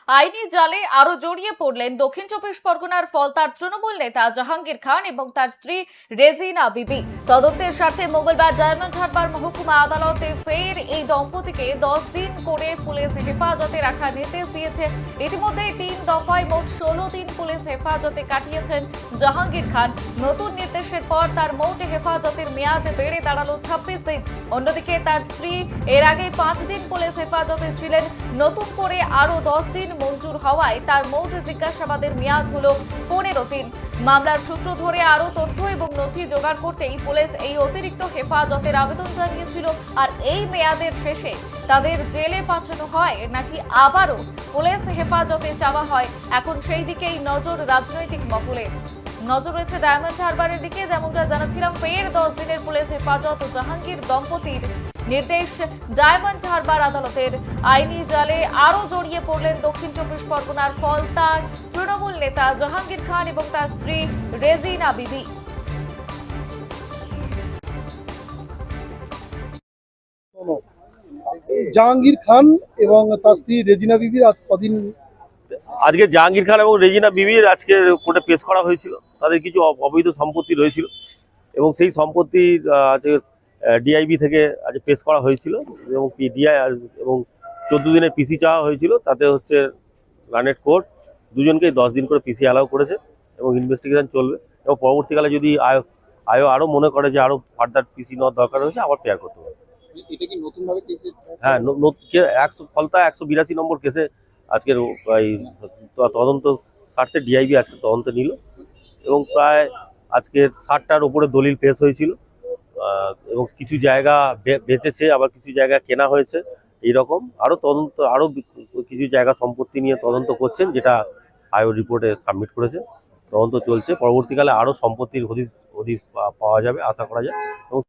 আইনি জালে আরো জড়িয়ে পড়লেন দক্ষিণ চব্বিশ পরগনার ফলতার তৃণমূল নেতা জাহাঙ্গীর খান এবং তার স্ত্রী রেজিনা বিবি। তদন্তের স্বার্থে মঙ্গলবার ডায়মন্ড হারবার মহকুমা আদালতে ফের এই দম্পতিকে 10 দিন করে পুলিশ হেফাজতে রাখার নির্দেশ দিয়েছে। ইতিমধ্যে 3 দফায় মোট 16 দিন পুলিশ হেফাজতে কাটিয়েছেন জাহাঙ্গীর খান। নতুন নির্দেশের পর তার মোট হেফাজতের মেয়াদ বেড়ে দাঁড়ালো 26 দিন। অন্যদিকে তার স্ত্রী এর আগে 5 দিন পুলিশ হেফাজতে ছিলেন। নতুন করে আরো 10 দিন মঞ্জুর হওয়ায় তার মোট জিজ্ঞাসাবাদের মেয়াদ হলো 15 দিন। মামলার সূত্র ধরে আরো তথ্য এবং নথি জোগাড় করতেই পুলিশ এই অতিরিক্ত হেফাজতের আবেদন জানিয়েছিল। আর এই মেয়াদের শেষে তাদের জেলে পাঠানো হয় নাকি আবারও পুলিশ হেফাজতে চাওয়া হয়, এখন সেই দিকেই নজর রাজনৈতিক মহলে। নজর রয়েছে ডায়মন্ড হারবারের দিকে। যেমনটা জানাচ্ছিলাম, ফের 10 দিনের পুলিশ হেফাজত জাহাঙ্গীর দম্পতির নির্দেশ ডায়মন্ড হারবার আদালতের। আইনি জালে আরো জড়িয়ে পড়লেন দক্ষিণ চব্বিশ পরগনার ফলতার তৃণমূল নেতা জাহাঙ্গীর খান এবং তার স্ত্রী রেজিনা বিবি। জাহাঙ্গীর খান এবং তার স্ত্রী রেজিনা বিবির আজ কদিন? আজকে জাহাঙ্গীর খান এবং রেজিনা বিবির আজকে কোর্টে পেশ করা হয়েছিল। তাদের কিছু অবৈধ সম্পত্তি রয়েছিল এবং সেই সম্পত্তি আজকে ডিআইবি থেকে আজ পেশ করা হয়েছিল এবং এবং 14 দিনের পিসি চাওয়া হয়েছিল। তাতে হচ্ছে রানেট কোর্ট দুজনকেই 10 দিন করে পিসি অ্যালাউ করেছে এবং ইনভেস্টিগেশন চলবে এবং পরবর্তীকালে যদি আয়ো আরও মনে করে যে আরও ফার্দার পিসি নেওয়ার দরকার হয়েছে আবার পেয়ার করতে হবে। এটা কি নতুন ভাবে হ্যাঁ, ফলতা 182 নম্বর কেসে আজকের এই তদন্ত স্বার্থে ডিআইবি আজকে তদন্ত নিল এবং প্রায় আজকের 60টার উপরে দলিল পেশ হয়েছিল এবং কিছু জায়গা বেচেছে, আবার কিছু জায়গা কেনা হয়েছে। এইরকম আরও তদন্ত, আরও কিছু জায়গা সম্পত্তি নিয়ে তদন্ত করছেন, যেটা আয়ো রিপোর্টে সাবমিট করেছে। তদন্ত চলছে, পরবর্তীকালে আরও সম্পত্তির হদিশ পাওয়া যাবে আশা করা যায় এবং